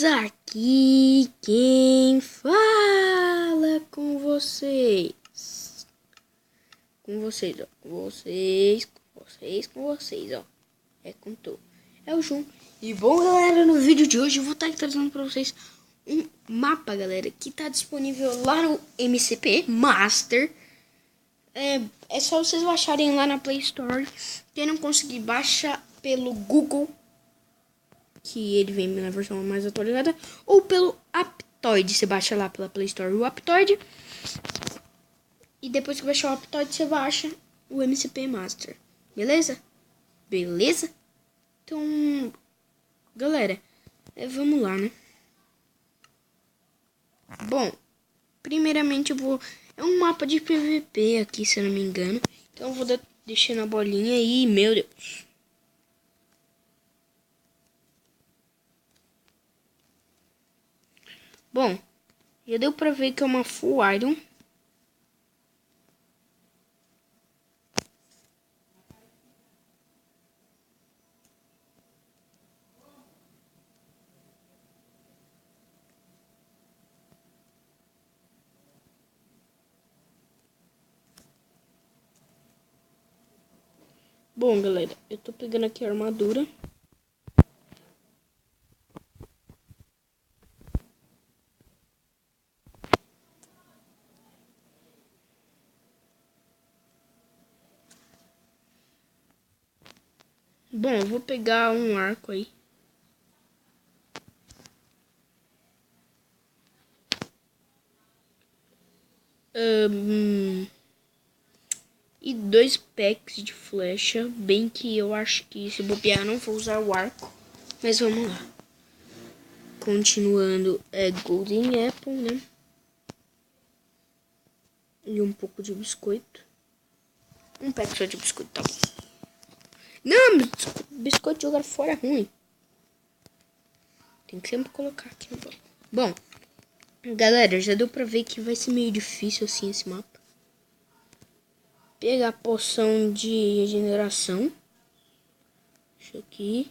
beleza? Aqui quem fala com vocês. Com vocês, ó. Com vocês, ó. É com tu. É o João. E bom, galera, no vídeo de hoje eu vou estar trazendo pra vocês um mapa, galera, que tá disponível lá no MCP Master. É só vocês baixarem lá na Play Store. Quem não conseguir, baixa pelo Google, que ele vem na versão mais atualizada, ou pelo Aptoide. Você baixa lá pela Play Store o Aptoide, e depois que baixar o Aptoide você baixa o MCP Master, beleza? Beleza? Então, galera, vamos lá, né? Bom, primeiramente eu vou... É um mapa de PVP aqui, se eu não me engano. Então eu vou deixando a bolinha aí, meu Deus. Bom, já deu pra ver que é uma full iron. Bom, galera, eu tô pegando aqui a armadura. Bom, eu vou pegar um arco aí. E 2 packs de flecha. Bem que eu acho que se bobear eu não vou usar o arco. Mas vamos lá. Continuando, Golden Apple, né? E um pouco de biscoito. Um pack só de biscoito, tá bom. Não, biscoito jogar fora é ruim. Tem que sempre colocar aqui no banco. Bom, galera, já deu pra ver que vai ser meio difícil assim esse mapa. Pegar a poção de regeneração. Isso aqui.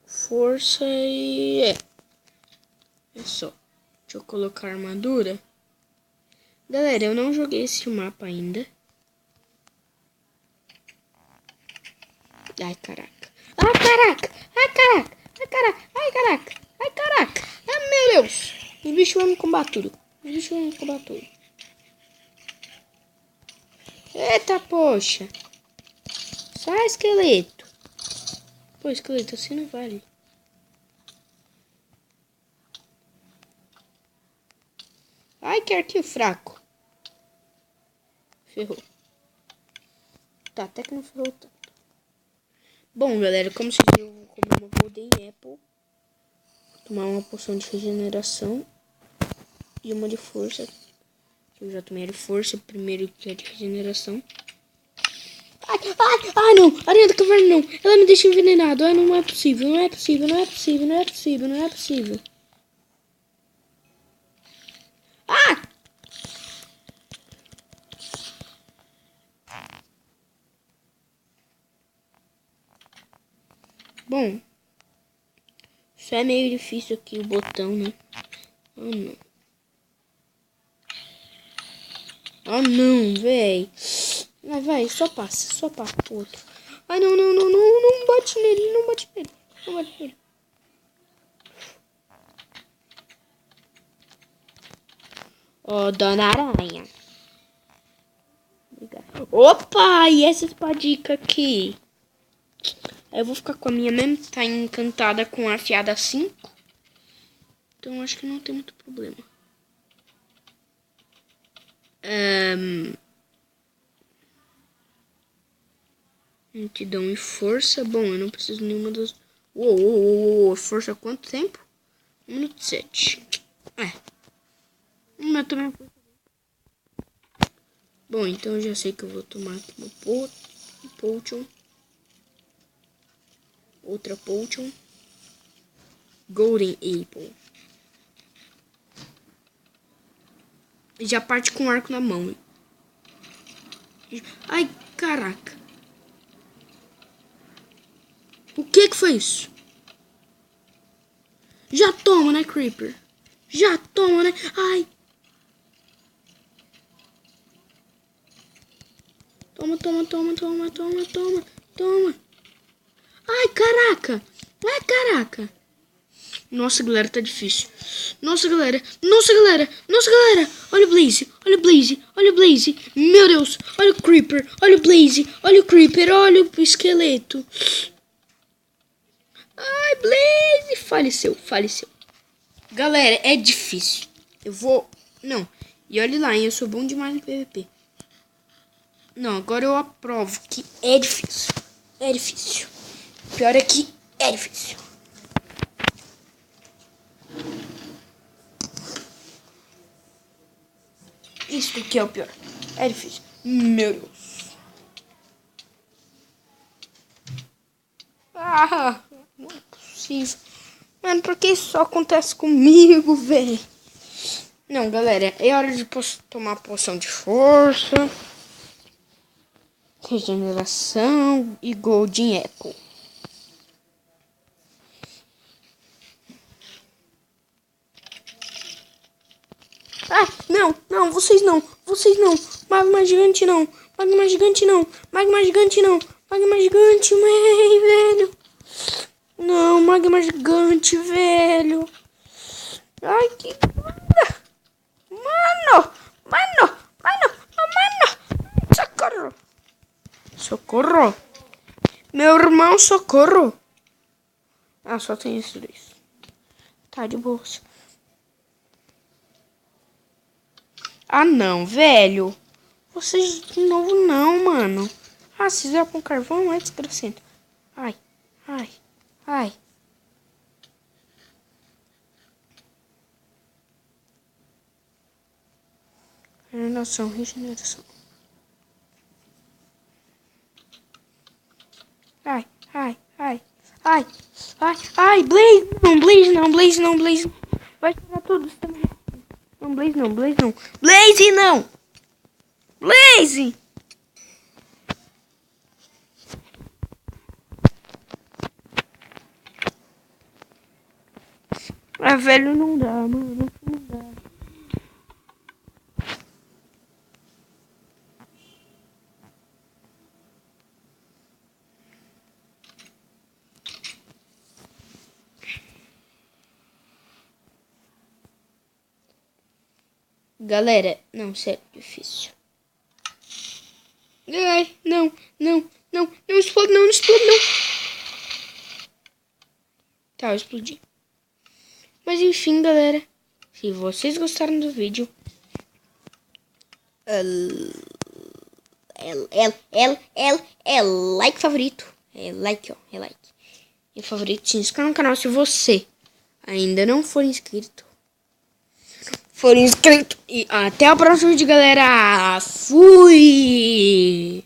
Força e... É só. Deixa eu colocar a armadura. Galera, eu não joguei esse mapa ainda. Ai, caraca. Ai, caraca. Ai, caraca. Ai, caraca. Ai, caraca. Ai, caraca. Ai, meu Deus. Os bichos vão me combater tudo. Os bichos vão me combater tudo. Eita, poxa. Sai, esqueleto. Pô, esqueleto, assim não vale. Ai, que arquinho fraco. Ferrou. Tá, até que não ferrou tanto. Bom, galera, como vocês viram, eu vou comer uma Golden Apple. Tomar uma poção de regeneração. E uma de força. Eu já tomei a de força, primeiro que é de regeneração. Ai, não! Aranha da caverna não! Ela me deixa envenenado! Ai, não é possível, não é possível, não é possível, não é possível, não é possível. Ah! Bom, isso é meio difícil aqui o botão, né? Ah, não. Ah, não, véi. Vai, só passa pro outro. Ai, não, não, não, não, não bate nele, não bate nele, não bate nele. Ó, dona aranha. Opa, e essa espadica aqui? Eu vou ficar com a minha mesmo, tá encantada com a afiada 5. Então acho que não tem muito problema. Lentidão e força. Bom, eu não preciso nenhuma das... Uou, força quanto tempo? 1 minuto e 7. Mas também... Bom, então eu já sei que eu vou tomar aqui uma potion. Outra potion. Golden Apple. Já parte com o arco na mão. Ai, caraca. O que foi isso? Já toma, né, Creeper? Já toma, né? Ai. Toma, toma, toma, toma, toma, toma, toma. Ai, caraca. Ai, caraca. Nossa, galera, tá difícil. Nossa, galera. Nossa, galera. Nossa, galera. Olha o Blaze. Olha o Blaze. Olha o Blaze. Meu Deus. Olha o Creeper. Olha o Blaze. Olha o Creeper. Olha o esqueleto. Ai, Blaze. Faleceu. Faleceu. Galera, é difícil. Eu vou... Não. E olha lá, hein? Eu sou bom demais no PVP. Não, agora eu aprovo que é difícil. É difícil. O pior é que é difícil. Isso que é o pior. É difícil. Meu Deus. Ah, não é possível. Mano, por que isso só acontece comigo, velho? Não, galera, é hora de tomar poção de força, regeneração e Golden Apple. Ah, não, não, vocês não, magma gigante não, magma gigante não, magma gigante não, magma gigante, velho. Não, magma gigante, velho. Ai, que... Mano, socorro. Socorro. Meu irmão, socorro. Ah, só tem esses dois. Tá de boa. Ah, não, velho. Vocês de novo não, mano. Ah, vocês já com carvão? É desgracento. Ai, ai, ai. Regeneração, regeneração. Ai, ai, ai, ai, ai, ai, Blaze não, Blaze não, Blaze não, Blaze. Vai tirar todos também. Não, Blaze não, Blaze não. Blaze não! Blaze! Ah, velho, não dá, mano, não dá. Galera, não, sério, difícil. Ai, não, não, não, não explode, não, não explode, não. Tá, eu explodi. Mas enfim, galera, se vocês gostaram do vídeo, like favorito. É like, ó, é like. E favorito, se inscreva no canal se você ainda não for inscrito. E até o próximo vídeo, galera. Fui!